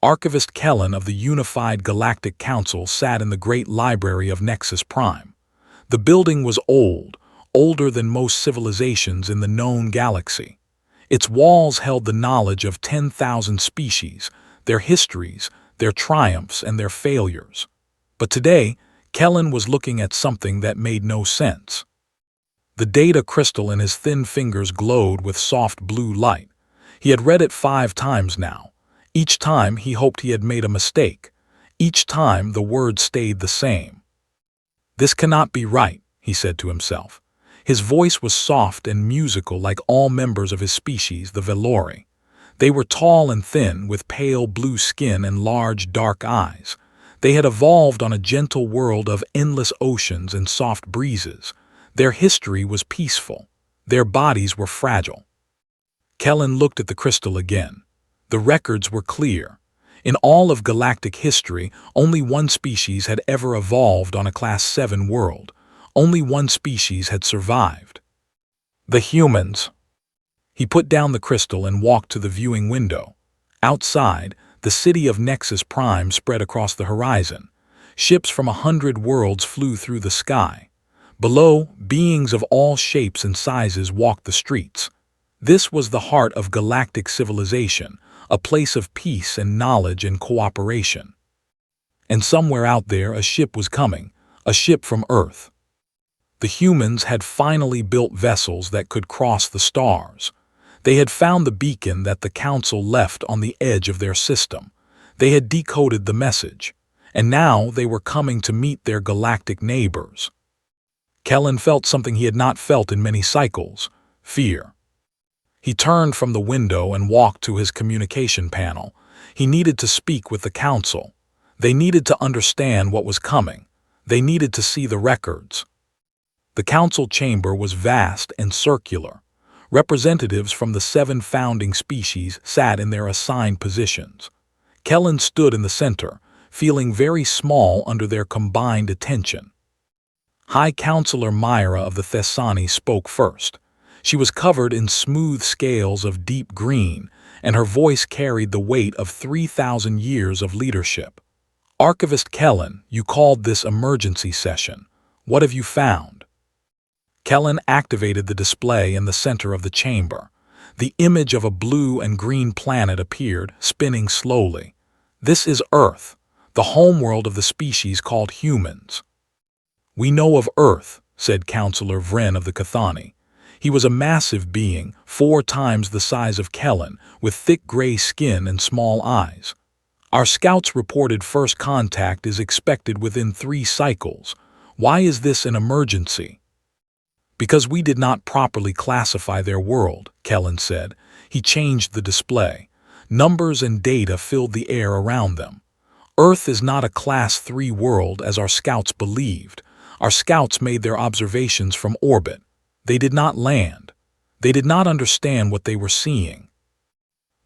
Archivist Kellen of the Unified Galactic Council sat in the great library of Nexus Prime. The building was old, older than most civilizations in the known galaxy. Its walls held the knowledge of 10,000 species, their histories, their triumphs, and their failures. But today, Kellen was looking at something that made no sense. The data crystal in his thin fingers glowed with soft blue light. He had read it 5 times now. Each time he hoped he had made a mistake. Each time the words stayed the same. "This cannot be right," he said to himself. His voice was soft and musical like all members of his species, the Velori. They were tall and thin, with pale blue skin and large dark eyes. They had evolved on a gentle world of endless oceans and soft breezes. Their history was peaceful. Their bodies were fragile. Kellen looked at the crystal again. The records were clear. In all of galactic history, only one species had ever evolved on a Class 7 world. Only one species had survived. The humans. He put down the crystal and walked to the viewing window. Outside, the city of Nexus Prime spread across the horizon. Ships from 100 worlds flew through the sky. Below, beings of all shapes and sizes walked the streets. This was the heart of galactic civilization, a place of peace and knowledge and cooperation. And somewhere out there a ship was coming, a ship from Earth. The humans had finally built vessels that could cross the stars. They had found the beacon that the Council left on the edge of their system. They had decoded the message, and now they were coming to meet their galactic neighbors. Kellen felt something he had not felt in many cycles: fear. He turned from the window and walked to his communication panel. He needed to speak with the Council. They needed to understand what was coming. They needed to see the records. The Council chamber was vast and circular. Representatives from the 7 founding species sat in their assigned positions. Kellen stood in the center, feeling very small under their combined attention. High Counselor Myra of the Thessani spoke first. She was covered in smooth scales of deep green, and her voice carried the weight of 3,000 years of leadership. "Archivist Kellen, you called this emergency session. What have you found?" Kellen activated the display in the center of the chamber. The image of a blue and green planet appeared, spinning slowly. "This is Earth, the homeworld of the species called humans." "We know of Earth," said Counselor Vren of the Cathani. He was a massive being, 4 times the size of Kellen, with thick gray skin and small eyes. "Our scouts reported first contact is expected within 3 cycles. Why is this an emergency?" "Because we did not properly classify their world," Kellen said. He changed the display. Numbers and data filled the air around them. "Earth is not a Class 3 world as our scouts believed. Our scouts made their observations from orbit. They did not land. They did not understand what they were seeing."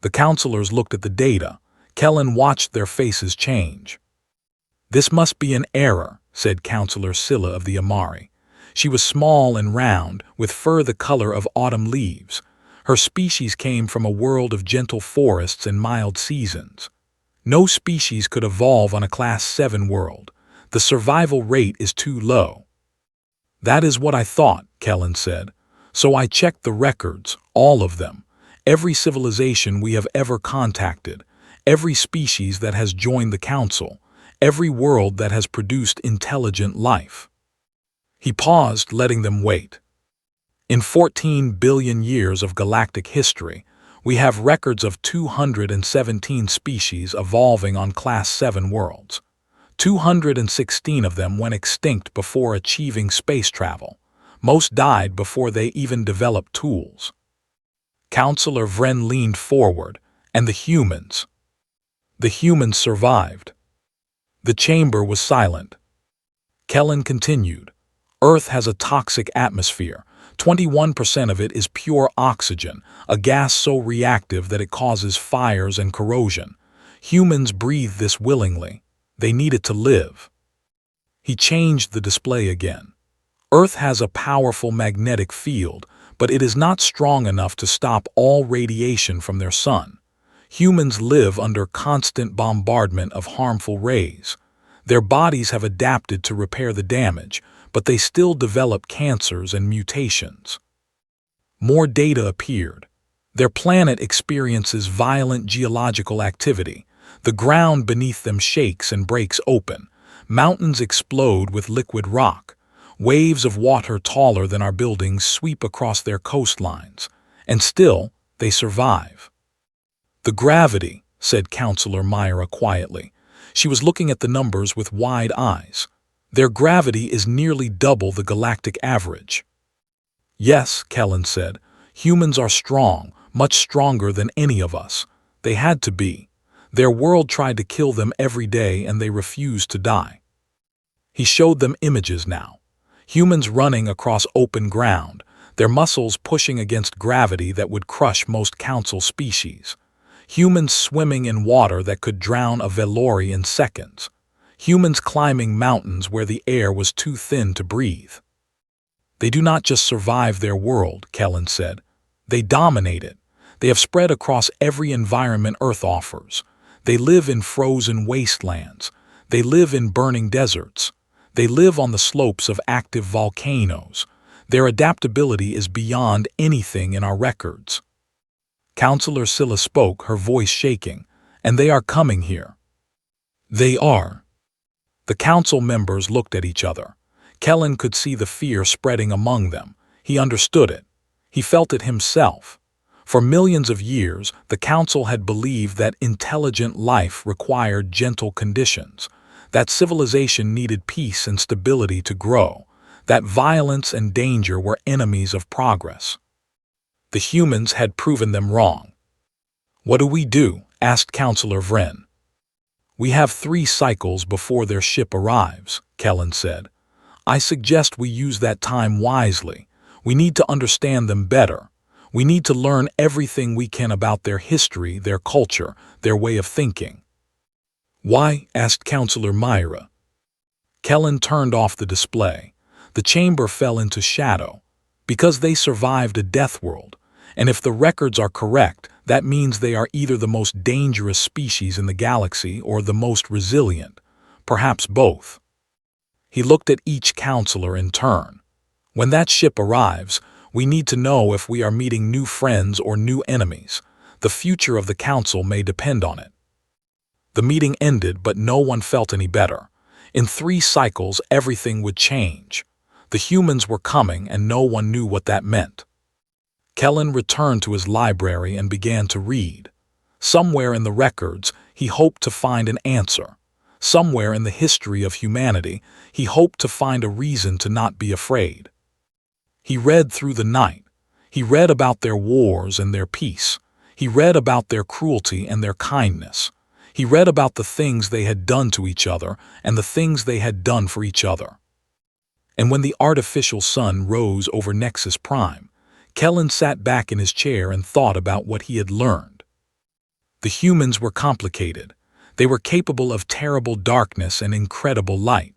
The counselors looked at the data. Kellen watched their faces change. "This must be an error," said Counselor Scylla of the Amari. She was small and round, with fur the color of autumn leaves. Her species came from a world of gentle forests and mild seasons. "No species could evolve on a Class 7 world. The survival rate is too low." "That is what I thought," Kellen said. "So I checked the records, all of them. Every civilization we have ever contacted, every species that has joined the Council, every world that has produced intelligent life." He paused, letting them wait. "In 14 billion years of galactic history, we have records of 217 species evolving on Class 7 worlds. 216 of them went extinct before achieving space travel. Most died before they even developed tools." Counselor Vren leaned forward. "And the humans?" "The humans survived." The chamber was silent. Kellen continued. "Earth has a toxic atmosphere. 21% of it is pure oxygen, a gas so reactive that it causes fires and corrosion. Humans breathe this willingly. They need it to live." He changed the display again. "Earth has a powerful magnetic field, but it is not strong enough to stop all radiation from their sun. Humans live under constant bombardment of harmful rays. Their bodies have adapted to repair the damage, but they still develop cancers and mutations. More data appeared. Their planet experiences violent geological activity. The ground beneath them shakes and breaks open. Mountains explode with liquid rock. Waves of water taller than our buildings sweep across their coastlines. And still, they survive. "The gravity," said Counselor Myra quietly. She was looking at the numbers with wide eyes. "Their gravity is nearly double the galactic average." "Yes," Kellen said, "humans are strong, much stronger than any of us. They had to be. Their world tried to kill them every day and they refused to die." He showed them images now. Humans running across open ground, their muscles pushing against gravity that would crush most council species. Humans swimming in water that could drown a Velori in seconds. Humans climbing mountains where the air was too thin to breathe. "They do not just survive their world," Kellen said. "They dominate it. They have spread across every environment Earth offers. They live in frozen wastelands. They live in burning deserts. They live on the slopes of active volcanoes. Their adaptability is beyond anything in our records." Counselor Scylla spoke, her voice shaking. "And they are coming here." "They are." The council members looked at each other. Kellen could see the fear spreading among them. He understood it. He felt it himself. For millions of years, the council had believed that intelligent life required gentle conditions, that civilization needed peace and stability to grow, that violence and danger were enemies of progress. The humans had proven them wrong. "What do we do?" asked Counselor Vren. "We have 3 cycles before their ship arrives," Kellen said. "I suggest we use that time wisely. We need to understand them better. We need to learn everything we can about their history, their culture, their way of thinking." "Why?" asked Counselor Myra. Kellen turned off the display. The chamber fell into shadow. "Because they survived a Deathworld. And if the records are correct, that means they are either the most dangerous species in the galaxy or the most resilient. Perhaps both." He looked at each counselor in turn. "When that ship arrives, we need to know if we are meeting new friends or new enemies. The future of the council may depend on it." The meeting ended, but no one felt any better. In 3 cycles, everything would change. The humans were coming, and no one knew what that meant. Kellen returned to his library and began to read. Somewhere in the records, he hoped to find an answer. Somewhere in the history of humanity, he hoped to find a reason to not be afraid. He read through the night. He read about their wars and their peace. He read about their cruelty and their kindness. He read about the things they had done to each other and the things they had done for each other. And when the artificial sun rose over Nexus Prime, Kellen sat back in his chair and thought about what he had learned. The humans were complicated. They were capable of terrible darkness and incredible light.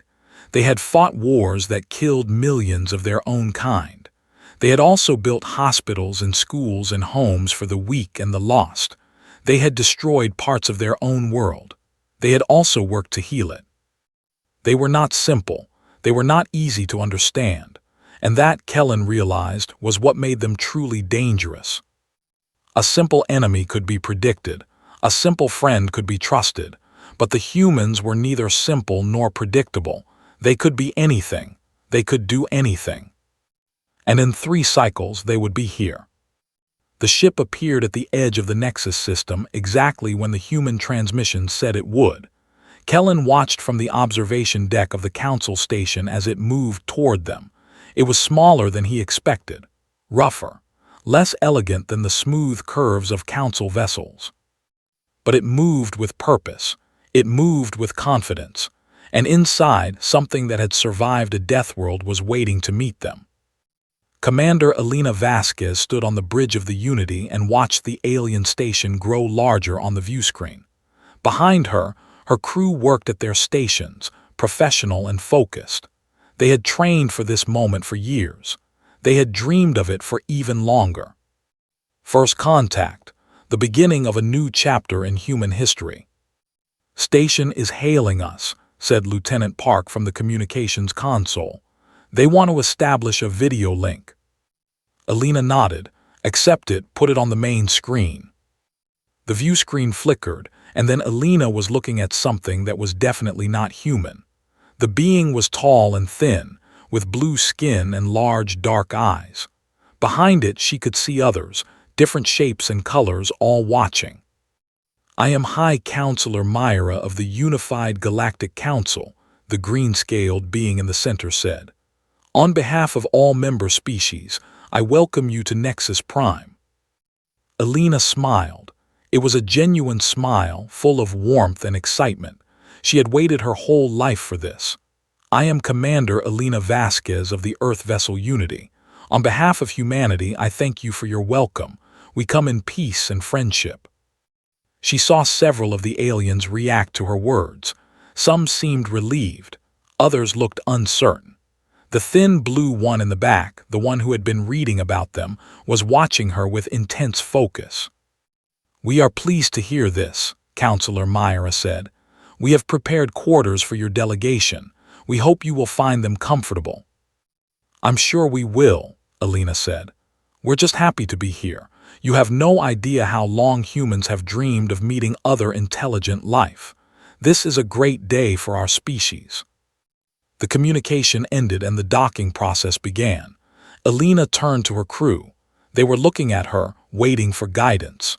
They had fought wars that killed millions of their own kind. They had also built hospitals and schools and homes for the weak and the lost. They had destroyed parts of their own world. They had also worked to heal it. They were not simple. They were not easy to understand. And that, Kellen realized, was what made them truly dangerous. A simple enemy could be predicted. A simple friend could be trusted. But the humans were neither simple nor predictable. They could be anything. They could do anything. And in 3 cycles, they would be here. The ship appeared at the edge of the Nexus system exactly when the human transmission said it would. Kellen watched from the observation deck of the Council station as it moved toward them. It was smaller than he expected, rougher, less elegant than the smooth curves of Council vessels. But it moved with purpose. It moved with confidence. And inside, something that had survived a Deathworld was waiting to meet them. Commander Elena Vasquez stood on the bridge of the Unity and watched the alien station grow larger on the view screen. Behind her, her crew worked at their stations, professional and focused. They had trained for this moment for years. They had dreamed of it for even longer. First contact. the beginning of a new chapter in human history. "Station is hailing us," said Lieutenant Park from the communications console. "They want to establish a video link." Alina nodded. "Accept it, put it on the main screen." The view screen flickered, and then Alina was looking at something that was definitely not human. The being was tall and thin, with blue skin and large dark eyes. Behind it she could see others, different shapes and colors, all watching. "I am High Counselor Myra of the Unified Galactic Council," the green-scaled being in the center said. "On behalf of all member species, I welcome you to Nexus Prime." Alina smiled. It was a genuine smile, full of warmth and excitement. She had waited her whole life for this. "I am Commander Alina Vasquez of the Earth Vessel Unity. On behalf of humanity, I thank you for your welcome. We come in peace and friendship." She saw several of the aliens react to her words. Some seemed relieved. Others looked uncertain. The thin blue one in the back, the one who had been reading about them, was watching her with intense focus. "We are pleased to hear this," Counselor Myra said. "We have prepared quarters for your delegation. We hope you will find them comfortable." "I'm sure we will," Alina said. "We're just happy to be here. You have no idea how long humans have dreamed of meeting other intelligent life. This is a great day for our species." The communication ended and the docking process began. Alina turned to her crew. They were looking at her, waiting for guidance.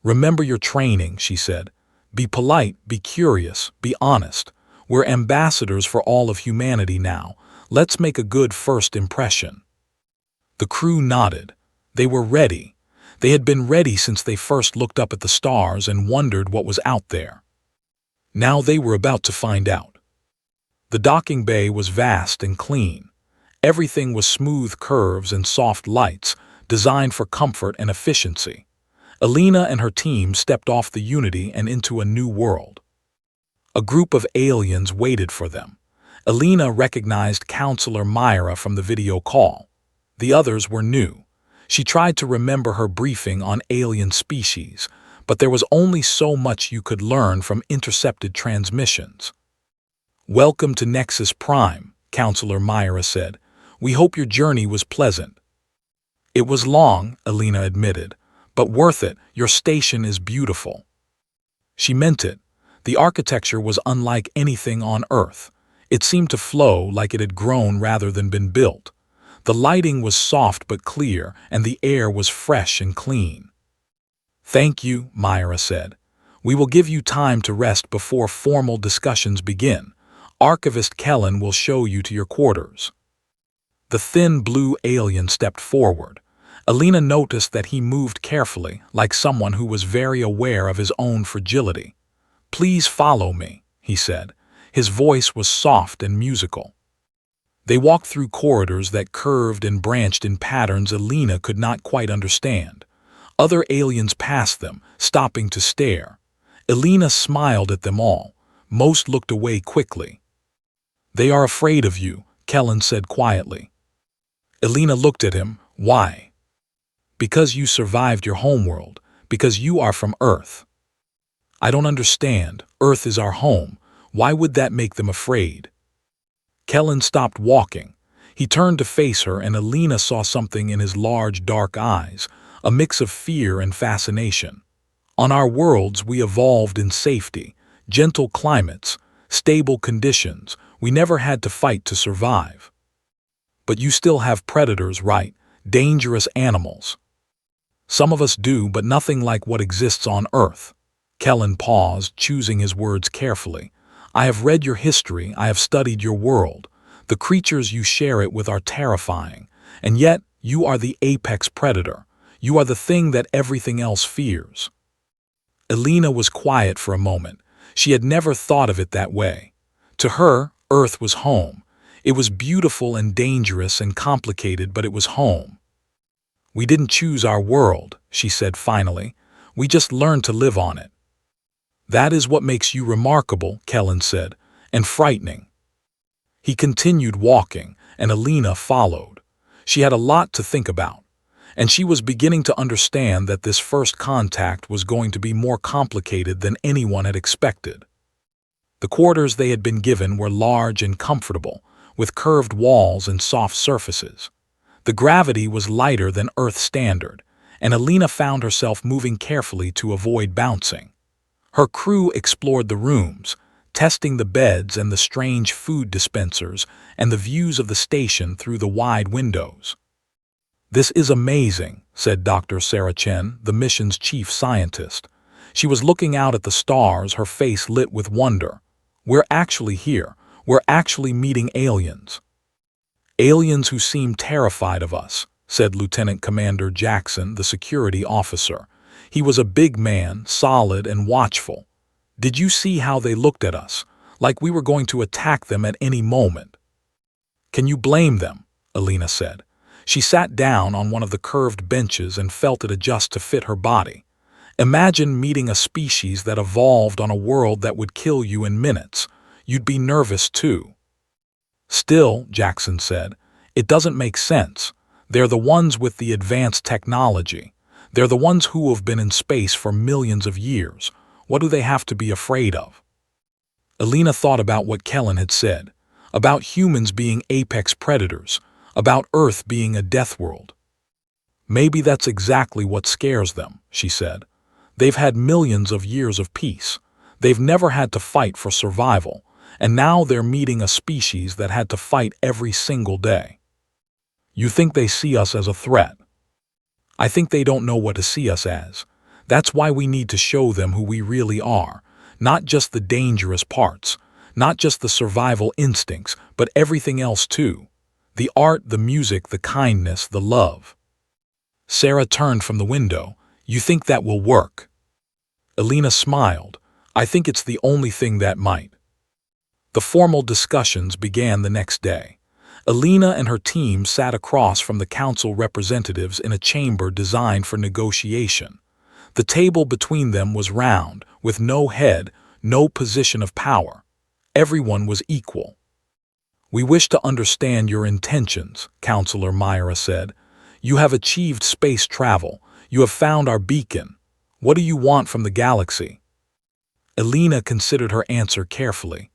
"Remember your training," she said. "Be polite, be curious, be honest. We're ambassadors for all of humanity now. Let's make a good first impression." The crew nodded. They were ready. They had been ready since they first looked up at the stars and wondered what was out there. Now they were about to find out. The docking bay was vast and clean. Everything was smooth curves and soft lights, designed for comfort and efficiency. Alina and her team stepped off the Unity and into a new world. A group of aliens waited for them. Alina recognized Counselor Myra from the video call. The others were new. She tried to remember her briefing on alien species, but there was only so much you could learn from intercepted transmissions. "Welcome to Nexus Prime," Counselor Myra said. "We hope your journey was pleasant." "It was long," Alina admitted, "but worth it. Your station is beautiful." She meant it. The architecture was unlike anything on Earth. It seemed to flow like it had grown rather than been built. The lighting was soft but clear, and the air was fresh and clean. "Thank you," Myra said. "We will give you time to rest before formal discussions begin. Archivist Kellen will show you to your quarters." The thin blue alien stepped forward. Alina noticed that he moved carefully, like someone who was very aware of his own fragility. "Please follow me," he said. His voice was soft and musical. They walked through corridors that curved and branched in patterns Alina could not quite understand. Other aliens passed them, stopping to stare. Alina smiled at them all. Most looked away quickly. "They are afraid of you," Kellen said quietly. Alina looked at him. "Why?" "Because you survived your homeworld, because you are from Earth." "I don't understand. Earth is our home. Why would that make them afraid?" Kellen stopped walking. He turned to face her, and Alina saw something in his large dark eyes, a mix of fear and fascination. "On our worlds we evolved in safety, gentle climates, stable conditions. We never had to fight to survive." "But you still have predators, right? Dangerous animals." "Some of us do, but nothing like what exists on Earth." Kellen paused, choosing his words carefully. "I have read your history, I have studied your world. The creatures you share it with are terrifying, and yet you are the apex predator. You are the thing that everything else fears." Alina was quiet for a moment. She had never thought of it that way. To her, Earth was home. It was beautiful and dangerous and complicated, but it was home. "We didn't choose our world," she said finally. "We just learned to live on it." "That is what makes you remarkable," Kellen said, "and frightening." He continued walking, and Alina followed. She had a lot to think about. and she was beginning to understand that this first contact was going to be more complicated than anyone had expected. The quarters they had been given were large and comfortable, with curved walls and soft surfaces. The gravity was lighter than Earth standard, and Alina found herself moving carefully to avoid bouncing. Her crew explored the rooms, testing the beds and the strange food dispensers and the views of the station through the wide windows. "This is amazing," said Dr. Sarah Chen, the mission's chief scientist. She was looking out at the stars, her face lit with wonder. "We're actually here. We're actually meeting aliens." "Aliens who seem terrified of us," said Lieutenant Commander Jackson, the security officer. He was a big man, solid and watchful. "Did you see how they looked at us, like we were going to attack them at any moment?" "Can you blame them?" Alina said. She sat down on one of the curved benches and felt it adjust to fit her body. "Imagine meeting a species that evolved on a world that would kill you in minutes. You'd be nervous too." "Still," Jackson said, "it doesn't make sense. They're the ones with the advanced technology. They're the ones who have been in space for millions of years. What do they have to be afraid of?" Alina thought about what Kellen had said, about humans being apex predators, about Earth being a death world. "Maybe that's exactly what scares them," she said. "They've had millions of years of peace. They've never had to fight for survival, and now they're meeting a species that had to fight every single day." "You think they see us as a threat?" "I think they don't know what to see us as. That's why we need to show them who we really are, not just the dangerous parts, not just the survival instincts, but everything else too. The art, the music, the kindness, the love." Sarah turned from the window. "You think that will work?" Alina smiled. "I think it's the only thing that might." The formal discussions began the next day. Alina and her team sat across from the council representatives in a chamber designed for negotiation. The table between them was round, with no head, no position of power. Everyone was equal. "We wish to understand your intentions," Counselor Myra said. "You have achieved space travel. You have found our beacon. What do you want from the galaxy?" Alina considered her answer carefully.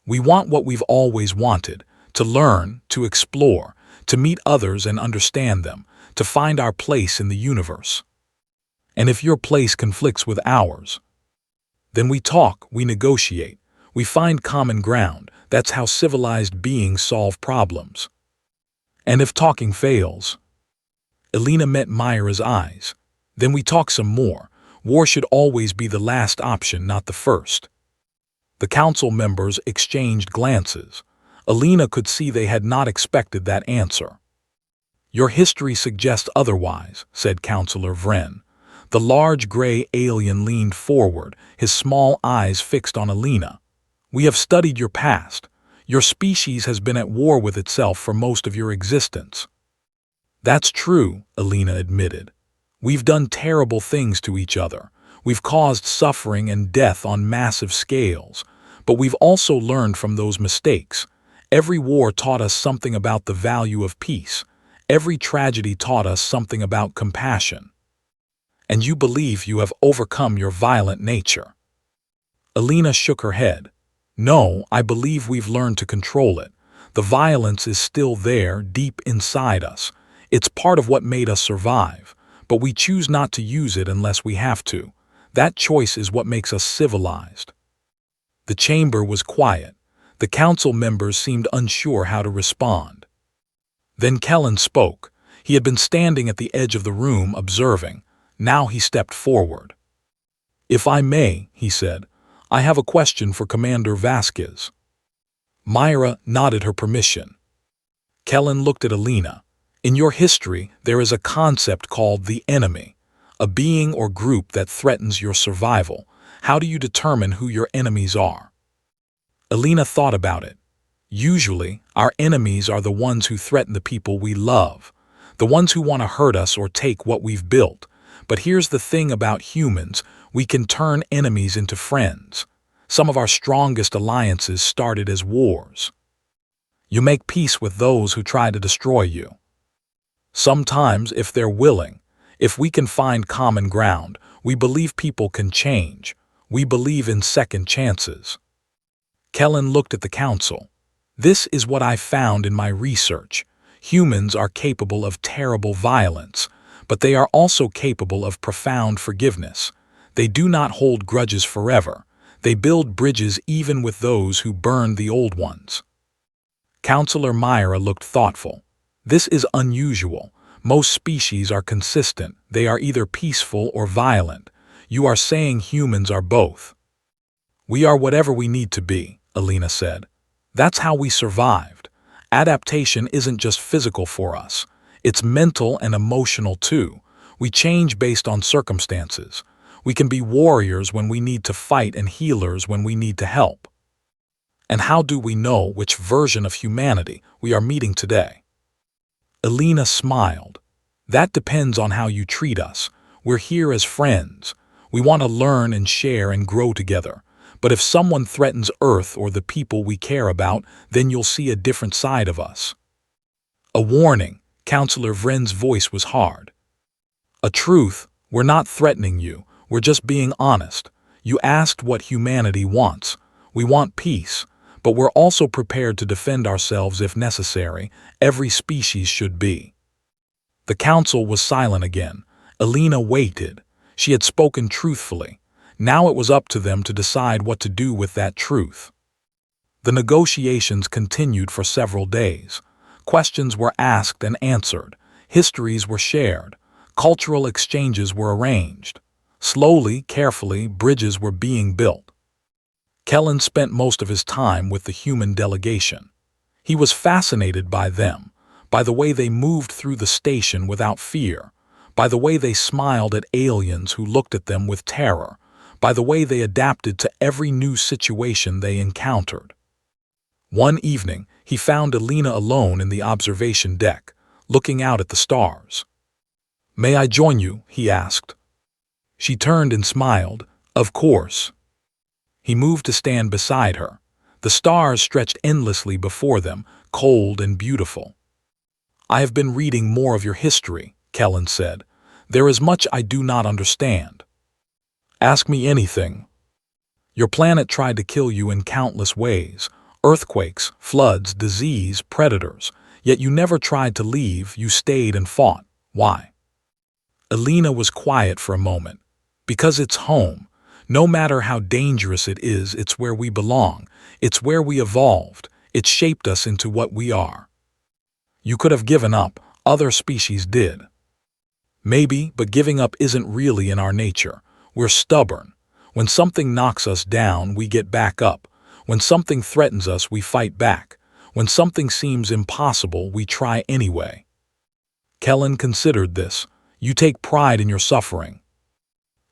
"We want what we've always wanted, to learn, to explore, to meet others and understand them, to find our place in the universe. And if your place conflicts with ours, then we talk, we negotiate, we find common ground. That's how civilized beings solve problems." "And if talking fails?" Alina met Myra's eyes. "Then we talk some more. War should always be the last option, not the first." The council members exchanged glances. Alina could see they had not expected that answer. "Your history suggests otherwise," said Counselor Vren. The large gray alien leaned forward, his small eyes fixed on Alina. "We have studied your past. Your species has been at war with itself for most of your existence." "That's true," Alina admitted. "We've done terrible things to each other. We've caused suffering and death on massive scales. But we've also learned from those mistakes. Every war taught us something about the value of peace. Every tragedy taught us something about compassion. And you believe you have overcome your violent nature." Alina shook her head. "No, I believe we've learned to control it. The violence is still there, deep inside us. It's part of what made us survive, but we choose not to use it unless we have to. That choice is what makes us civilized." The chamber was quiet. The council members seemed unsure how to respond. Then Kellen spoke. He had been standing at the edge of the room, observing. Now he stepped forward. "If I may," he said, "I have a question for Commander Vasquez." Myra nodded her permission. Kellen looked at Alina. "In your history, there is a concept called the enemy, a being or group that threatens your survival. How do you determine who your enemies are?" Alina thought about it. "Usually, our enemies are the ones who threaten the people we love, the ones who want to hurt us or take what we've built. But here's the thing about humans, we can turn enemies into friends. Some of our strongest alliances started as wars. You make peace with those who try to destroy you." Sometimes, if they're willing, if we can find common ground, we believe people can change. We believe in second chances. Kellen looked at the council. This is what I found in my research. Humans are capable of terrible violence, but they are also capable of profound forgiveness. They do not hold grudges forever. They build bridges even with those who burned the old ones. Counselor Myra looked thoughtful. This is unusual. Most species are consistent. They are either peaceful or violent. You are saying humans are both. We are whatever we need to be, Alina said. That's how we survived. Adaptation isn't just physical for us. It's mental and emotional too. We change based on circumstances. We can be warriors when we need to fight and healers when we need to help. And how do we know which version of humanity we are meeting today? Alina smiled. That depends on how you treat us. We're here as friends. We want to learn and share and grow together. But if someone threatens Earth or the people we care about, then you'll see a different side of us. A warning. Counselor Vren's voice was hard. A truth. We're not threatening you. We're just being honest. You asked what humanity wants. We want peace. But we're also prepared to defend ourselves if necessary. Every species should be. The council was silent again. Alina waited. She had spoken truthfully. Now it was up to them to decide what to do with that truth. The negotiations continued for several days. Questions were asked and answered. Histories were shared. Cultural exchanges were arranged. Slowly, carefully, bridges were being built. Kellen spent most of his time with the human delegation. He was fascinated by them, by the way they moved through the station without fear, by the way they smiled at aliens who looked at them with terror, by the way they adapted to every new situation they encountered. One evening, he found Alina alone in the observation deck, looking out at the stars. "May I join you?" he asked. She turned and smiled. "Of course." He moved to stand beside her. The stars stretched endlessly before them, cold and beautiful. "I have been reading more of your history," Kellen said. "There is much I do not understand." "Ask me anything." "Your planet tried to kill you in countless ways. Earthquakes, floods, disease, predators. Yet you never tried to leave, you stayed and fought. Why?" Alina was quiet for a moment. "Because it's home. No matter how dangerous it is, it's where we belong. It's where we evolved. It shaped us into what we are. You could have given up. Other species did. Maybe, but giving up isn't really in our nature. We're stubborn. When something knocks us down, we get back up. When something threatens us, we fight back. When something seems impossible, we try anyway." Kellen considered this. "You take pride in your suffering."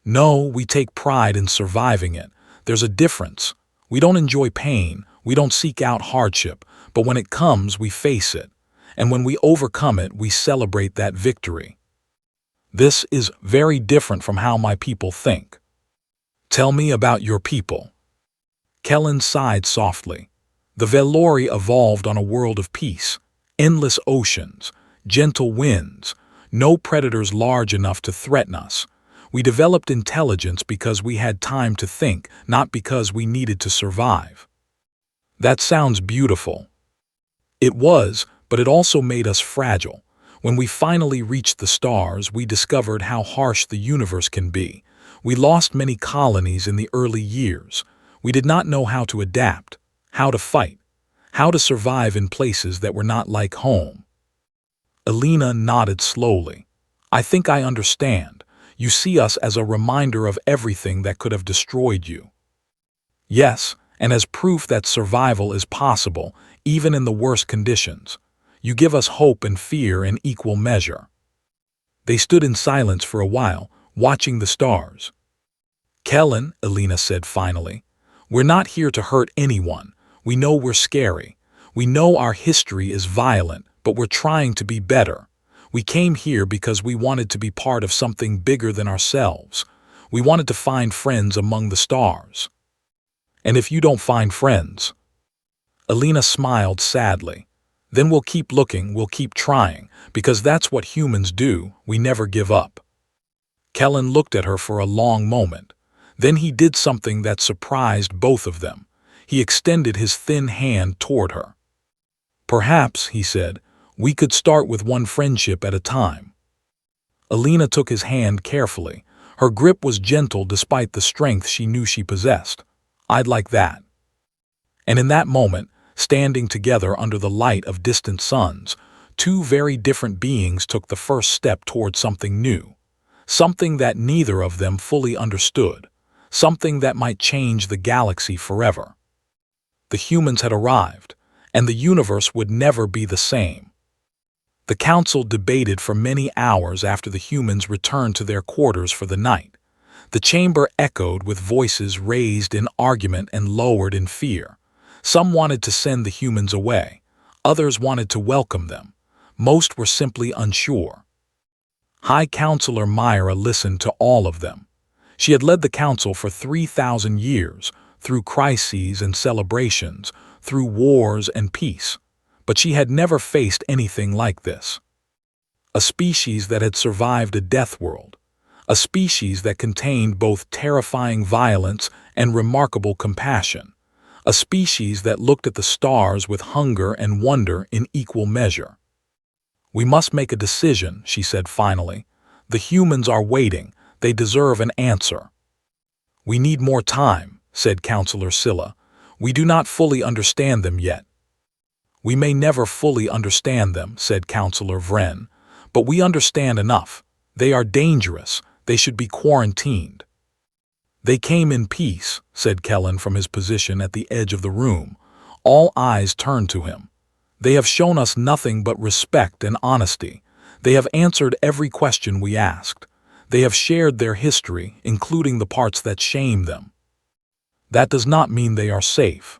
"No, we take pride in surviving it. There's a difference. We don't enjoy pain, we don't seek out hardship, but when it comes, we face it. And when we overcome it, we celebrate that victory. This is very different from how my people think." "Tell me about your people." Kellen sighed softly. "The Velori evolved on a world of peace, endless oceans, gentle winds, no predators large enough to threaten us. We developed intelligence because we had time to think, not because we needed to survive." "That sounds beautiful." It was, but it also made us fragile. When we finally reached the stars, we discovered how harsh the universe can be. We lost many colonies in the early years. We did not know how to adapt, how to fight, how to survive in places that were not like home. Alina nodded slowly. "I think I understand. You see us as a reminder of everything that could have destroyed you." "Yes, and as proof that survival is possible, even in the worst conditions. You give us hope and fear in equal measure." They stood in silence for a while, watching the stars. "Kellen," Alina said finally, "we're not here to hurt anyone. We know we're scary. We know our history is violent, but we're trying to be better. We came here because we wanted to be part of something bigger than ourselves. We wanted to find friends among the stars." "And if you don't find friends?" Alina smiled sadly. Then we'll keep looking, we'll keep trying, because that's what humans do, we never give up. Kellen looked at her for a long moment. Then he did something that surprised both of them. He extended his thin hand toward her. Perhaps, he said, we could start with one friendship at a time. Alina took his hand carefully. Her grip was gentle despite the strength she knew she possessed. I'd like that. And in that moment, standing together under the light of distant suns, two very different beings took the first step toward something new. Something that neither of them fully understood. Something that might change the galaxy forever. The humans had arrived, and the universe would never be the same. The council debated for many hours after the humans returned to their quarters for the night. The chamber echoed with voices raised in argument and lowered in fear. Some wanted to send the humans away. Others wanted to welcome them. Most were simply unsure. High Counselor Myra listened to all of them. She had led the council for 3,000 years, through crises and celebrations, through wars and peace. But she had never faced anything like this. A species that had survived a death world. A species that contained both terrifying violence and remarkable compassion. A species that looked at the stars with hunger and wonder in equal measure. We must make a decision, she said finally. The humans are waiting. They deserve an answer. We need more time, said Counselor Scylla. We do not fully understand them yet. We may never fully understand them, said Counselor Vren, but we understand enough. They are dangerous. They should be quarantined. They came in peace, said Kellen from his position at the edge of the room. All eyes turned to him. They have shown us nothing but respect and honesty. They have answered every question we asked. They have shared their history, including the parts that shame them. That does not mean they are safe.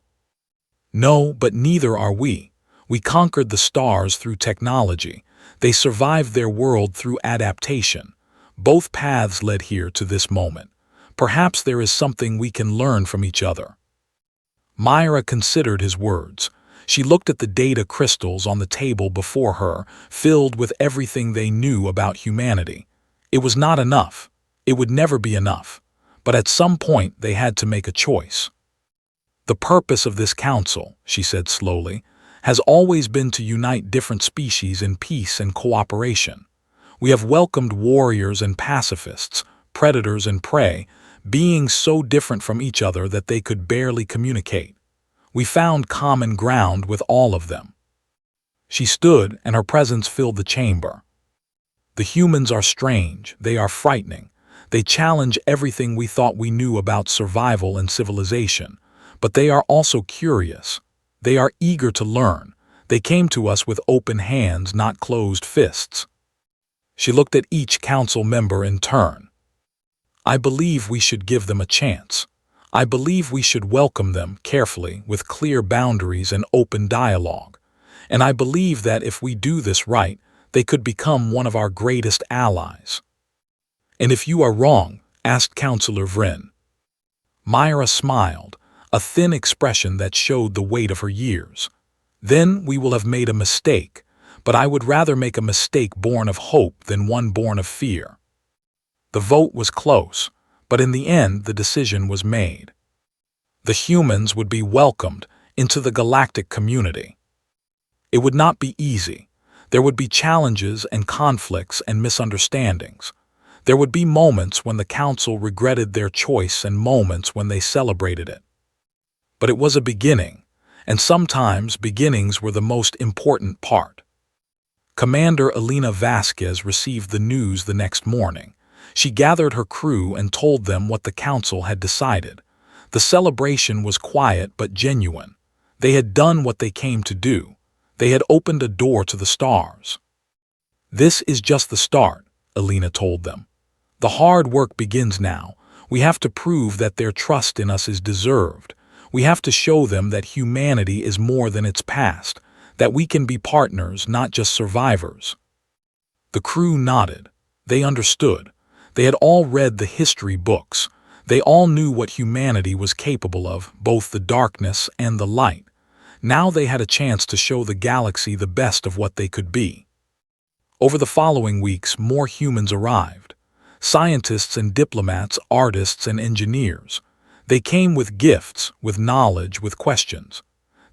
No, but neither are we. We conquered the stars through technology. They survived their world through adaptation. Both paths led here to this moment. Perhaps there is something we can learn from each other. Myra considered his words. She looked at the data crystals on the table before her, filled with everything they knew about humanity. It was not enough. It would never be enough. But at some point they had to make a choice. The purpose of this council, she said slowly, has always been to unite different species in peace and cooperation. We have welcomed warriors and pacifists, predators and prey, beings so different from each other that they could barely communicate. We found common ground with all of them. She stood, and her presence filled the chamber. The humans are strange, they are frightening. They challenge everything we thought we knew about survival and civilization. But they are also curious. They are eager to learn. They came to us with open hands, not closed fists. She looked at each council member in turn. I believe we should give them a chance. I believe we should welcome them carefully with clear boundaries and open dialogue. And I believe that if we do this right, they could become one of our greatest allies. And if you are wrong, asked Counselor Vren. Myra smiled, a thin expression that showed the weight of her years. Then we will have made a mistake, but I would rather make a mistake born of hope than one born of fear. The vote was close, but in the end the decision was made. The humans would be welcomed into the galactic community. It would not be easy. There would be challenges and conflicts and misunderstandings. There would be moments when the council regretted their choice and moments when they celebrated it. But it was a beginning, and sometimes beginnings were the most important part. Commander Alina Vasquez received the news the next morning. She gathered her crew and told them what the council had decided. The celebration was quiet but genuine. They had done what they came to do. They had opened a door to the stars. This is just the start, Alina told them. The hard work begins now. We have to prove that their trust in us is deserved. We have to show them that humanity is more than its past, that we can be partners, not just survivors. The crew nodded. They understood. They had all read the history books. They all knew what humanity was capable of, both the darkness and the light. Now they had a chance to show the galaxy the best of what they could be. Over the following weeks, more humans arrived. Scientists and diplomats, artists and engineers. They came with gifts, with knowledge, with questions.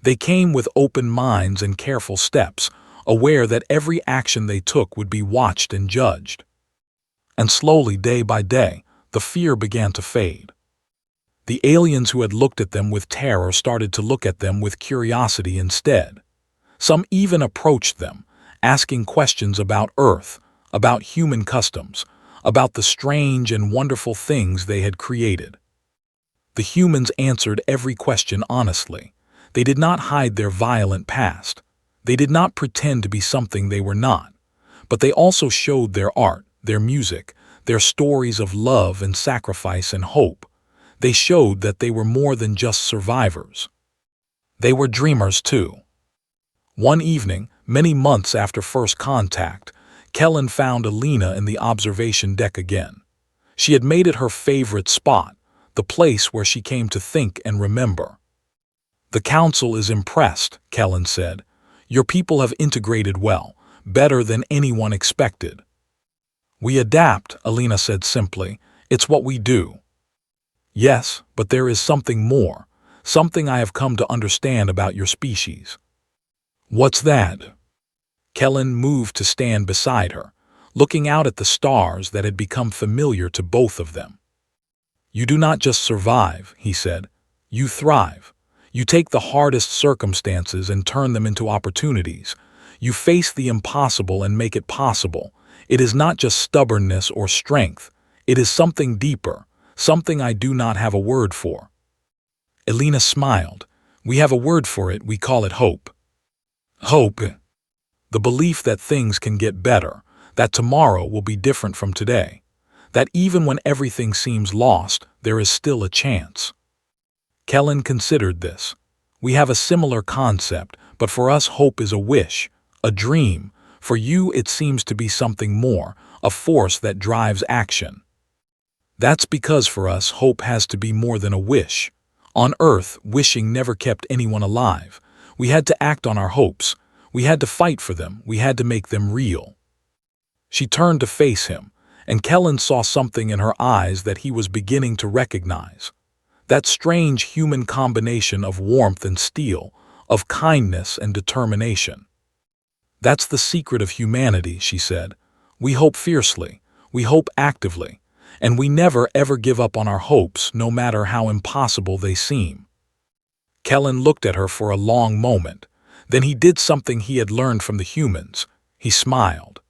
They came with open minds and careful steps, aware that every action they took would be watched and judged. And slowly, day by day, the fear began to fade. The aliens who had looked at them with terror started to look at them with curiosity instead. Some even approached them, asking questions about Earth, about human customs, about the strange and wonderful things they had created. The humans answered every question honestly. They did not hide their violent past. They did not pretend to be something they were not. But they also showed their art, their music, their stories of love and sacrifice and hope. They showed that they were more than just survivors. They were dreamers too. One evening, many months after first contact, Kellen found Alina in the observation deck again. She had made it her favorite spot, the place where she came to think and remember. "The Council is impressed," Kellen said. "Your people have integrated well, better than anyone expected." "We adapt," Alina said simply. "It's what we do." "Yes, but there is something more, something I have come to understand about your species." "What's that?" Kellen moved to stand beside her, looking out at the stars that had become familiar to both of them. "You do not just survive," he said. "You thrive. You take the hardest circumstances and turn them into opportunities. You face the impossible and make it possible. It is not just stubbornness or strength. It is something deeper, something I do not have a word for." Alina smiled. "We have a word for it. We call it hope." Hope. The belief that things can get better, that tomorrow will be different from today, that even when everything seems lost, there is still a chance. Kellen considered this. "We have a similar concept, but for us hope is a wish, a dream. For you it seems to be something more, a force that drives action." "That's because for us hope has to be more than a wish. On Earth, wishing never kept anyone alive. We had to act on our hopes. We had to fight for them. We had to make them real." She turned to face him, and Kellen saw something in her eyes that he was beginning to recognize. That strange human combination of warmth and steel, of kindness and determination. "That's the secret of humanity," she said. "We hope fiercely, we hope actively, and we never ever give up on our hopes, no matter how impossible they seem." Kellen looked at her for a long moment. Then he did something he had learned from the humans. He smiled.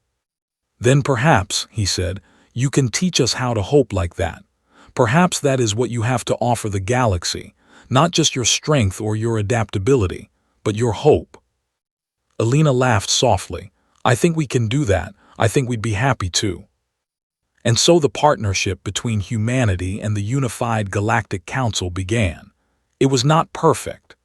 "Then perhaps," he said, "you can teach us how to hope like that. Perhaps that is what you have to offer the galaxy, not just your strength or your adaptability, but your hope." Alina laughed softly. "I think we can do that. I think we'd be happy to." And so the partnership between humanity and the unified Galactic Council began. It was not perfect.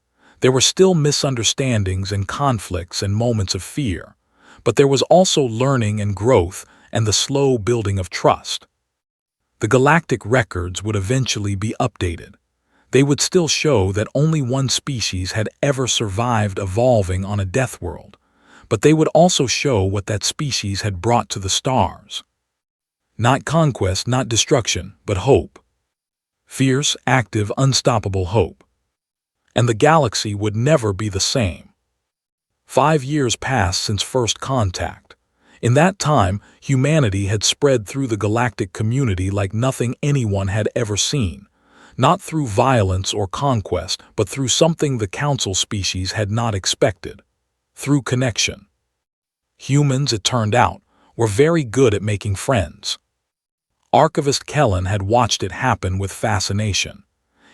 There were still misunderstandings and conflicts and moments of fear, but there was also learning and growth and the slow building of trust. The galactic records would eventually be updated. They would still show that only one species had ever survived evolving on a Deathworld, but they would also show what that species had brought to the stars. Not conquest, not destruction, but hope. Fierce, active, unstoppable hope. And the galaxy would never be the same. 5 years passed since first contact. In that time, humanity had spread through the galactic community like nothing anyone had ever seen. Not through violence or conquest, but through something the Council species had not expected. Through connection. Humans, it turned out, were very good at making friends. Archivist Kellen had watched it happen with fascination.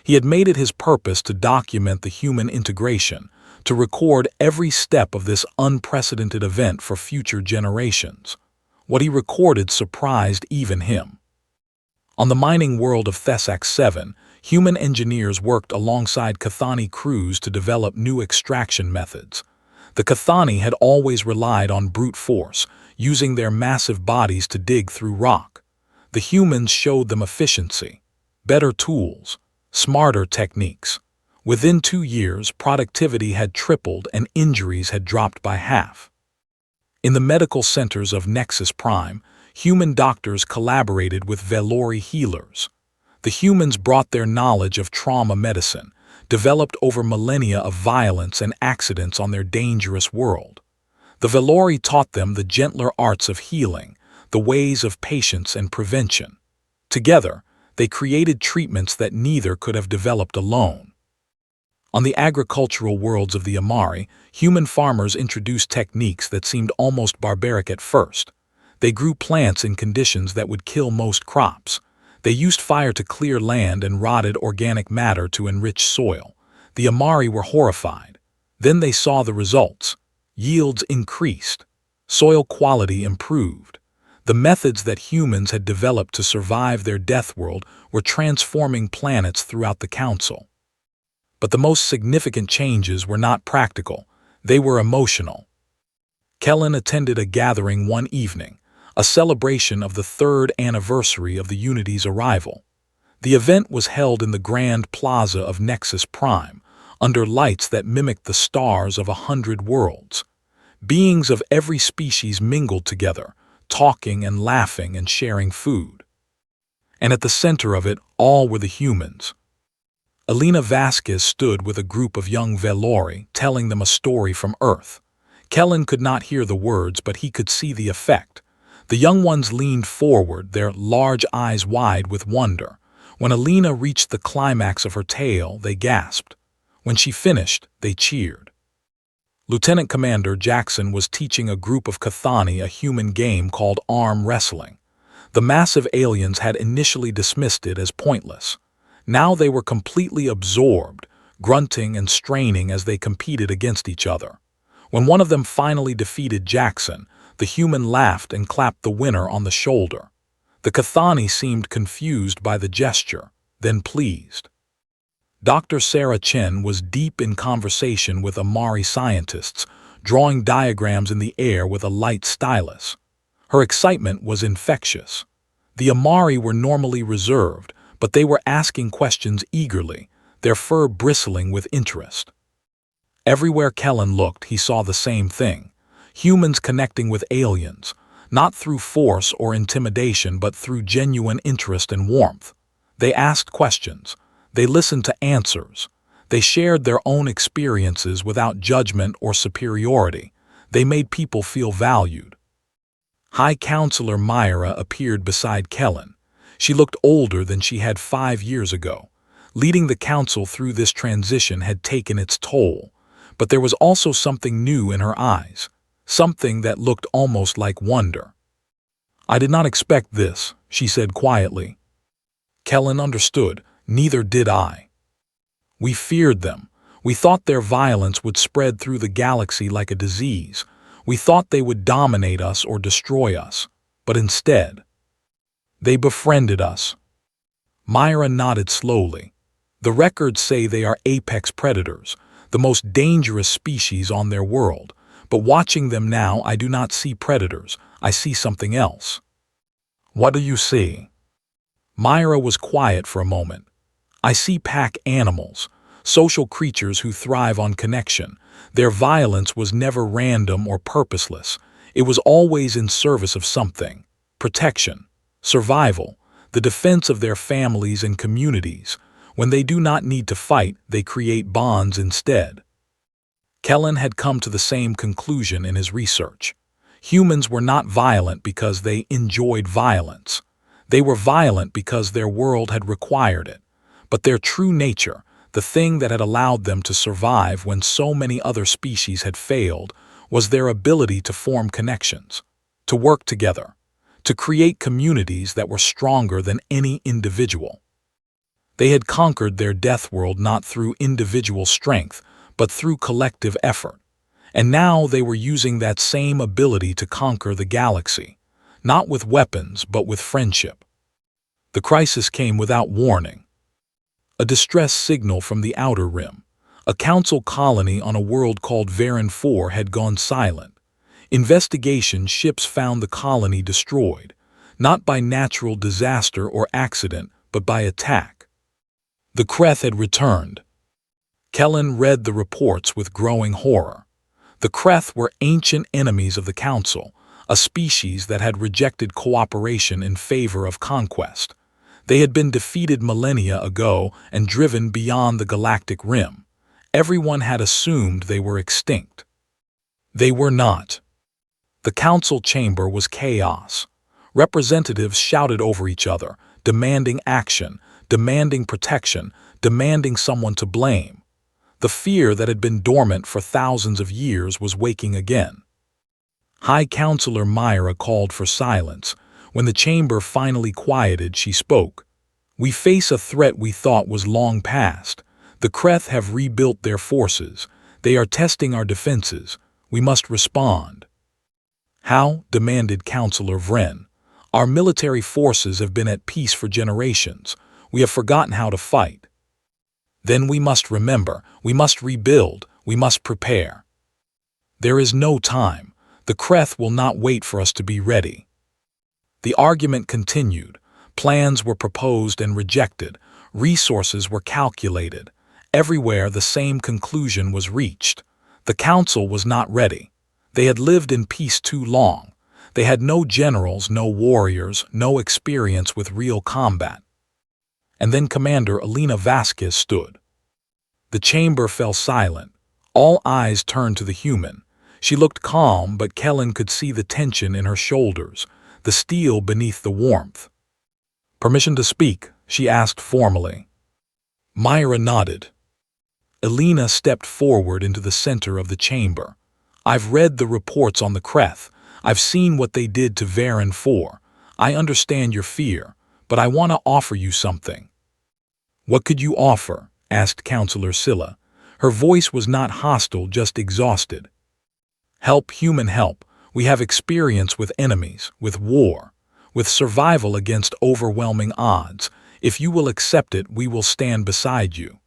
He had made it his purpose to document the human integration, to record every step of this unprecedented event for future generations. What he recorded surprised even him. On the mining world of Thesax 7, human engineers worked alongside Cathani crews to develop new extraction methods. The Cathani had always relied on brute force, using their massive bodies to dig through rock. The humans showed them efficiency, better tools, smarter techniques. Within 2 years, productivity had tripled and injuries had dropped by half. In the medical centers of Nexus Prime, human doctors collaborated with Velori healers. The humans brought their knowledge of trauma medicine, developed over millennia of violence and accidents on their dangerous world. The Velori taught them the gentler arts of healing, the ways of patience and prevention. Together, they created treatments that neither could have developed alone. On the agricultural worlds of the Amari, human farmers introduced techniques that seemed almost barbaric at first. They grew plants in conditions that would kill most crops. They used fire to clear land and rotted organic matter to enrich soil. The Amari were horrified. Then they saw the results. Yields increased. Soil quality improved. The methods that humans had developed to survive their Deathworld were transforming planets throughout the Council. But the most significant changes were not practical, they were emotional. Kellen attended a gathering one evening, a celebration of the 3rd anniversary of the Unity's arrival. The event was held in the Grand Plaza of Nexus Prime, under lights that mimicked the stars of 100 worlds. Beings of every species mingled together, talking and laughing and sharing food. And at the center of it all were the humans. Elena Vasquez stood with a group of young Velori, telling them a story from Earth. Kellen could not hear the words, but he could see the effect. The young ones leaned forward, their large eyes wide with wonder. When Elena reached the climax of her tale, they gasped. When she finished, they cheered. Lieutenant Commander Jackson was teaching a group of Cathani a human game called arm wrestling. The massive aliens had initially dismissed it as pointless. Now they were completely absorbed, grunting and straining as they competed against each other. When one of them finally defeated Jackson, the human laughed and clapped the winner on the shoulder. The Cathani seemed confused by the gesture, then pleased. Dr. Sarah Chen was deep in conversation with Amari scientists, drawing diagrams in the air with a light stylus. Her excitement was infectious. The Amari were normally reserved, but they were asking questions eagerly, their fur bristling with interest. Everywhere Kellen looked, he saw the same thing. Humans connecting with aliens, not through force or intimidation, but through genuine interest and warmth. They asked questions. They listened to answers. They shared their own experiences without judgment or superiority. They made people feel valued. High Counselor Myra appeared beside Kellen. She looked older than she had 5 years ago. Leading the council through this transition had taken its toll, but there was also something new in her eyes, something that looked almost like wonder. "I did not expect this," she said quietly. Kellen understood, neither did I. "We feared them. We thought their violence would spread through the galaxy like a disease. We thought they would dominate us or destroy us, but instead, they befriended us." Myra nodded slowly. "The records say they are apex predators, the most dangerous species on their world, but watching them now I do not see predators, I see something else." "What do you see?" Myra was quiet for a moment. "I see pack animals, social creatures who thrive on connection. Their violence was never random or purposeless. It was always in service of something: protection, survival, the defense of their families and communities. When they do not need to fight, they create bonds instead." Kellen had come to the same conclusion in his research. Humans were not violent because they enjoyed violence. They were violent because their world had required it. But their true nature, the thing that had allowed them to survive when so many other species had failed, was their ability to form connections, to work together, to create communities that were stronger than any individual. They had conquered their death world not through individual strength, but through collective effort. And now they were using that same ability to conquer the galaxy, not with weapons, but with friendship. The crisis came without warning. A distress signal from the Outer Rim. A council colony on a world called Varan 4 had gone silent. Investigation ships found the colony destroyed, not by natural disaster or accident, but by attack. The Kreth had returned. Kellen read the reports with growing horror. The Kreth were ancient enemies of the Council, a species that had rejected cooperation in favor of conquest. They had been defeated millennia ago and driven beyond the galactic rim. Everyone had assumed they were extinct. They were not. The council chamber was chaos. Representatives shouted over each other, demanding action, demanding protection, demanding someone to blame. The fear that had been dormant for thousands of years was waking again. High Counselor Myra called for silence. When the chamber finally quieted, she spoke. "We face a threat we thought was long past. The Kreth have rebuilt their forces. They are testing our defenses. We must respond." "How?" demanded Counselor Vren. "Our military forces have been at peace for generations. We have forgotten how to fight." "Then we must remember. We must rebuild. We must prepare." "There is no time. The Kreth will not wait for us to be ready." The argument continued. Plans were proposed and rejected. Resources were calculated. Everywhere the same conclusion was reached. The council was not ready. They had lived in peace too long. They had no generals, no warriors, no experience with real combat. And then Commander Elena Vasquez stood. The chamber fell silent. All eyes turned to the human. She looked calm, but Kellen could see the tension in her shoulders, the steel beneath the warmth. "Permission to speak?" she asked formally. Myra nodded. Elena stepped forward into the center of the chamber. "I've read the reports on the Kreth. I've seen what they did to Varen 4. I understand your fear, but I want to offer you something." "What could you offer?" asked Counselor Scylla. Her voice was not hostile, just exhausted. "Help, human help. We have experience with enemies, with war, with survival against overwhelming odds. If you will accept it, we will stand beside you."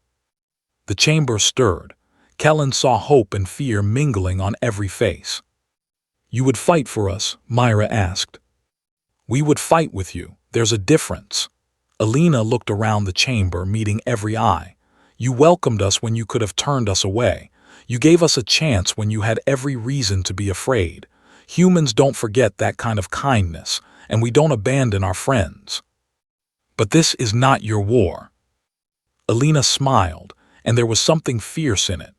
The chamber stirred. Kellen saw hope and fear mingling on every face. "You would fight for us?" Myra asked. "We would fight with you. There's a difference." Elena looked around the chamber, meeting every eye. "You welcomed us when you could have turned us away. You gave us a chance when you had every reason to be afraid. Humans don't forget that kind of kindness, and we don't abandon our friends. But this is not your war." Elena smiled, and there was something fierce in it,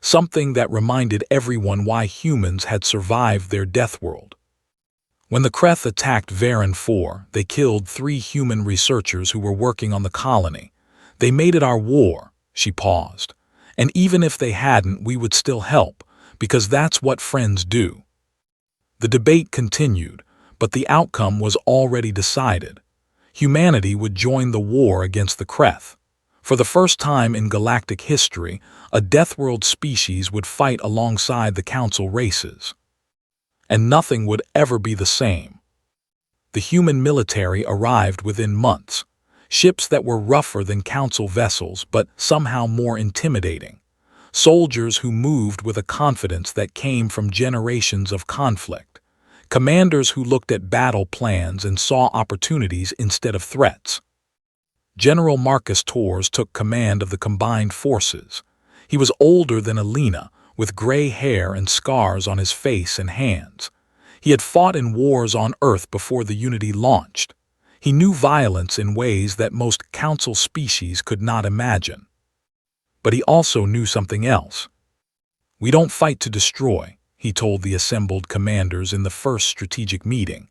something that reminded everyone why humans had survived their Deathworld. "When the Kreth attacked Varen 4, they killed 3 human researchers who were working on the colony. They made it our war." She paused. "And even if they hadn't, we would still help, because that's what friends do." The debate continued, but the outcome was already decided. Humanity would join the war against the Kreth. For the first time in galactic history, a Deathworld species would fight alongside the Council races. And nothing would ever be the same. The human military arrived within months. Ships that were rougher than Council vessels, but somehow more intimidating. Soldiers who moved with a confidence that came from generations of conflict. Commanders who looked at battle plans and saw opportunities instead of threats. General Marcus Torres took command of the combined forces. He was older than Elena, with gray hair and scars on his face and hands. He had fought in wars on Earth before the Unity launched. He knew violence in ways that most Council species could not imagine. But he also knew something else. "We don't fight to destroy," he told the assembled commanders in the first strategic meeting.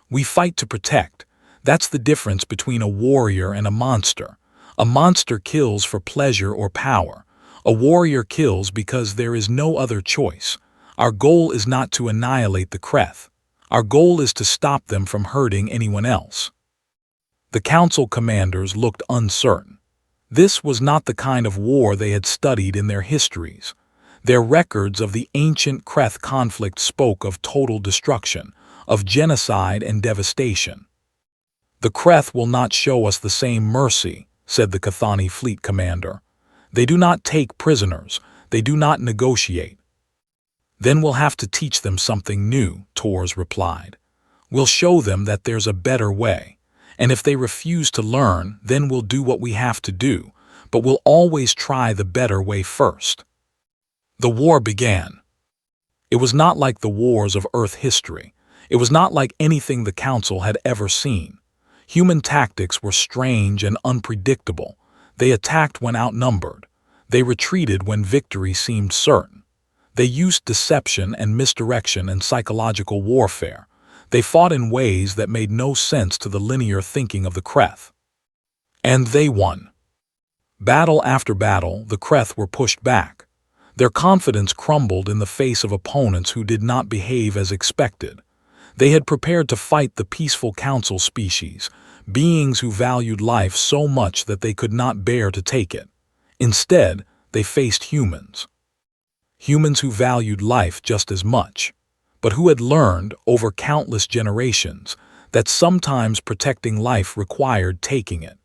"We fight to protect. That's the difference between a warrior and a monster. A monster kills for pleasure or power. A warrior kills because there is no other choice. Our goal is not to annihilate the Kreth. Our goal is to stop them from hurting anyone else." The Council commanders looked uncertain. This was not the kind of war they had studied in their histories. Their records of the ancient Kreth conflict spoke of total destruction, of genocide and devastation. "The Kreth will not show us the same mercy," said the Cathani fleet commander. "They do not take prisoners. They do not negotiate." "Then we'll have to teach them something new," Torres replied. "We'll show them that there's a better way. And if they refuse to learn, then we'll do what we have to do. but we'll always try the better way first. The war began. It was not like the wars of Earth history. It was not like anything the Council had ever seen. Human tactics were strange and unpredictable. They attacked when outnumbered. They retreated when victory seemed certain. They used deception and misdirection and psychological warfare. They fought in ways that made no sense to the linear thinking of the Kreth. And they won. Battle after battle, the Kreth were pushed back. Their confidence crumbled in the face of opponents who did not behave as expected. They had prepared to fight the peaceful Council species, beings who valued life so much that they could not bear to take it. Instead, they faced humans. Humans who valued life just as much, but who had learned, over countless generations, that sometimes protecting life required taking it.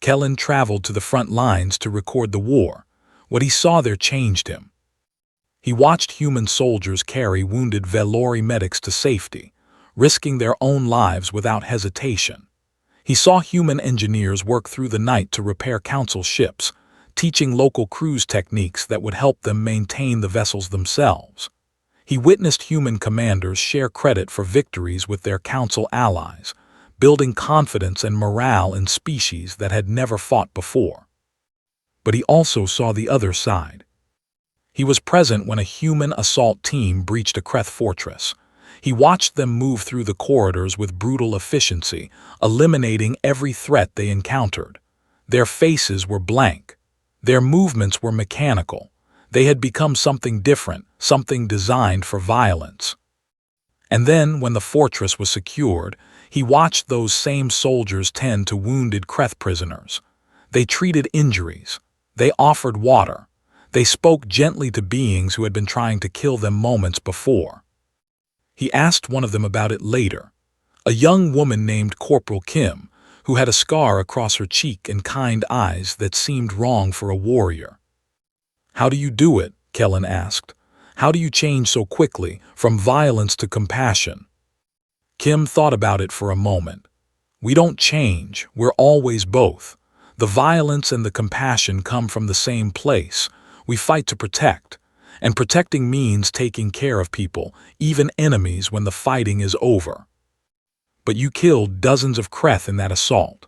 Kellen traveled to the front lines to record the war. What he saw there changed him. He watched human soldiers carry wounded Velori medics to safety, risking their own lives without hesitation. He saw human engineers work through the night to repair Council ships, teaching local crews techniques that would help them maintain the vessels themselves. He witnessed human commanders share credit for victories with their Council allies, building confidence and morale in species that had never fought before. But he also saw the other side. He was present when a human assault team breached a Kreth fortress. He watched them move through the corridors with brutal efficiency, eliminating every threat they encountered. Their faces were blank. Their movements were mechanical. They had become something different, something designed for violence. And then, when the fortress was secured, he watched those same soldiers tend to wounded Kreth prisoners. They treated injuries. They offered water. They spoke gently to beings who had been trying to kill them moments before. He asked one of them about it later, a young woman named Corporal Kim, who had a scar across her cheek and kind eyes that seemed wrong for a warrior. "How do you do it?" Kellen asked. "How do you change so quickly, from violence to compassion?" Kim thought about it for a moment. "We don't change, we're always both. The violence and the compassion come from the same place. We fight to protect, and protecting means taking care of people, even enemies, when the fighting is over." "But you killed dozens of Kreth in that assault."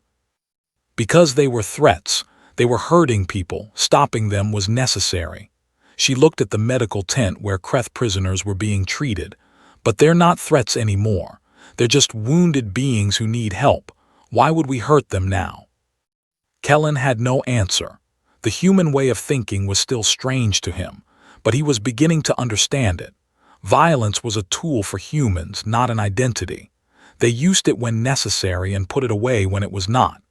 "Because they were threats. They were hurting people. Stopping them was necessary." She looked at the medical tent where Kreth prisoners were being treated. "But they're not threats anymore. They're just wounded beings who need help. Why would we hurt them now?" Kellen had no answer. The human way of thinking was still strange to him, but he was beginning to understand it. Violence was a tool for humans, not an identity. They used it when necessary and put it away when it was not.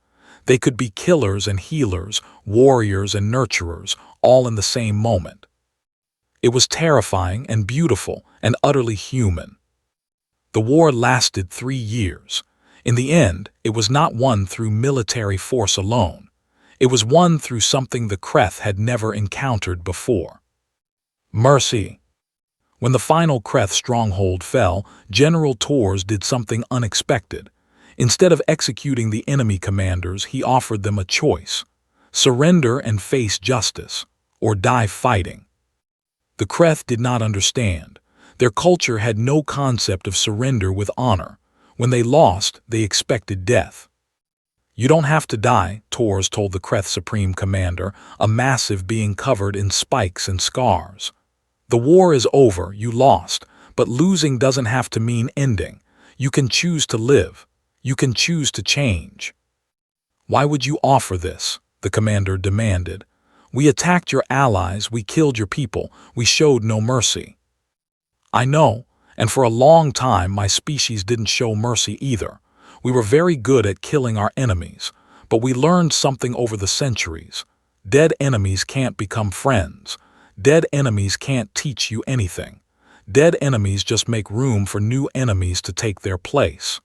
They could be killers and healers, warriors and nurturers, all in the same moment. It was terrifying and beautiful and utterly human. The war lasted 3 years. In the end, it was not won through military force alone. It was won through something the Kreth had never encountered before. Mercy. When the final Kreth stronghold fell, General Tors did something unexpected. Instead of executing the enemy commanders, he offered them a choice: surrender and face justice, or die fighting. The Kreth did not understand. Their culture had no concept of surrender with honor. When they lost, they expected death. "You don't have to die," Tors told the Kreth Supreme Commander, a massive being covered in spikes and scars. "The war is over, you lost, but losing doesn't have to mean ending. You can choose to live. You can choose to change." "Why would you offer this?" the commander demanded. "We attacked your allies, we killed your people, we showed no mercy." "I know, and for a long time my species didn't show mercy either. We were very good at killing our enemies, but we learned something over the centuries. Dead enemies can't become friends. Dead enemies can't teach you anything. Dead enemies just make room for new enemies to take their place."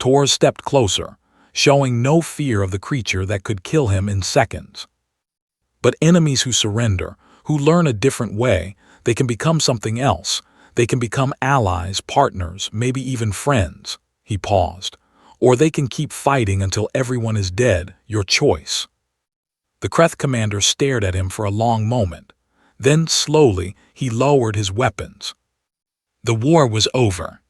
Tors stepped closer, showing no fear of the creature that could kill him in seconds. "But enemies who surrender, who learn a different way, they can become something else. They can become allies, partners, maybe even friends." He paused. "Or they can keep fighting until everyone is dead, your choice." The Kreth commander stared at him for a long moment. Then, slowly, he lowered his weapons. The war was over.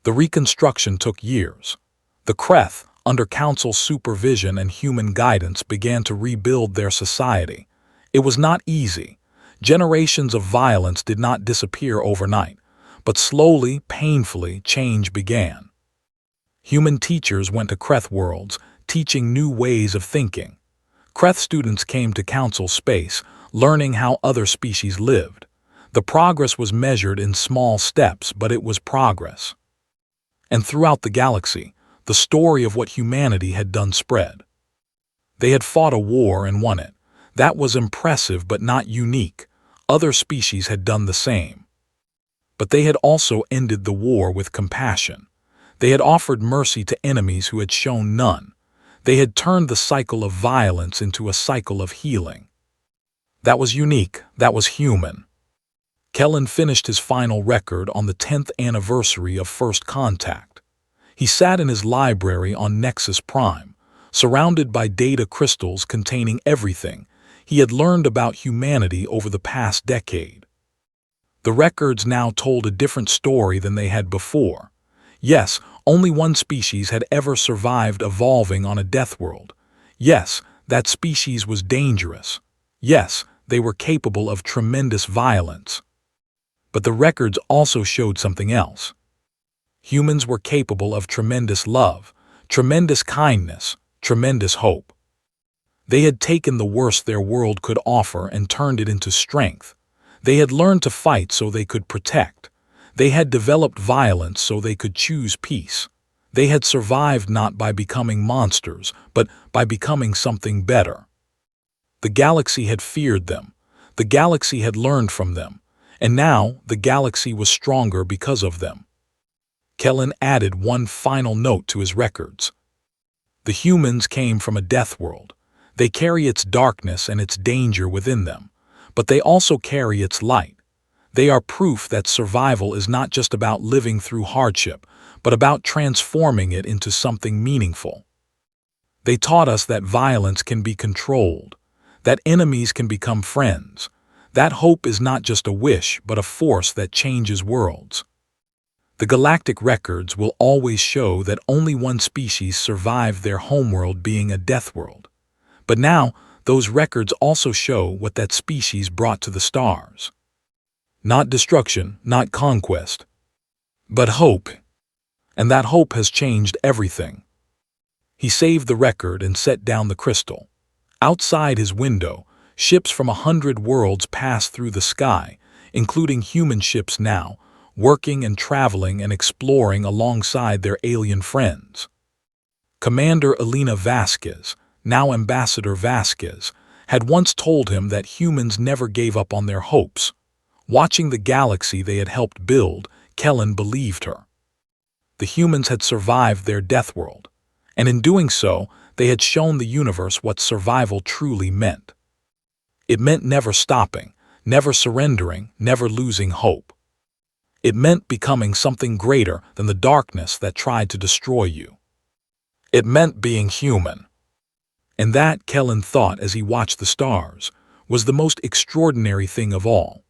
The reconstruction took years. The Kreth, under Council's supervision and human guidance, began to rebuild their society. It was not easy. Generations of violence did not disappear overnight, but slowly, painfully, change began. Human teachers went to Kreth worlds, teaching new ways of thinking. Kreth students came to Council space, learning how other species lived. The progress was measured in small steps, but it was progress. And throughout the galaxy, the story of what humanity had done spread. They had fought a war and won it. That was impressive but not unique. Other species had done the same. But they had also ended the war with compassion. They had offered mercy to enemies who had shown none. They had turned the cycle of violence into a cycle of healing. That was unique. That was human. Kellen finished his final record on the 10th anniversary of First Contact. He sat in his library on Nexus Prime, surrounded by data crystals containing everything he had learned about humanity over the past decade. The records now told a different story than they had before. Yes, only one species had ever survived evolving on a Deathworld. Yes, that species was dangerous. Yes, they were capable of tremendous violence. But the records also showed something else. Humans were capable of tremendous love, tremendous kindness, tremendous hope. They had taken the worst their world could offer and turned it into strength. They had learned to fight so they could protect. They had developed violence so they could choose peace. They had survived not by becoming monsters, but by becoming something better. The galaxy had feared them. The galaxy had learned from them. And now the galaxy was stronger because of them. Kellen added one final note to his records. The humans came from a death world. They carry its darkness and its danger within them, but they also carry its light. They are proof that survival is not just about living through hardship, but about transforming it into something meaningful. They taught us that violence can be controlled, that enemies can become friends, that hope is not just a wish, but a force that changes worlds. The galactic records will always show that only one species survived their homeworld being a death world. But now, those records also show what that species brought to the stars. Not destruction, not conquest, but hope. And that hope has changed everything. He saved the record and set down the crystal. Outside his window, ships from 100 worlds passed through the sky, including human ships now, working and traveling and exploring alongside their alien friends. Commander Elena Vasquez, now Ambassador Vasquez, had once told him that humans never gave up on their hopes. Watching the galaxy they had helped build, Kellen believed her. The humans had survived their death world, and in doing so, they had shown the universe what survival truly meant. It meant never stopping, never surrendering, never losing hope. It meant becoming something greater than the darkness that tried to destroy you. It meant being human. And that, Kellen thought as he watched the stars, was the most extraordinary thing of all.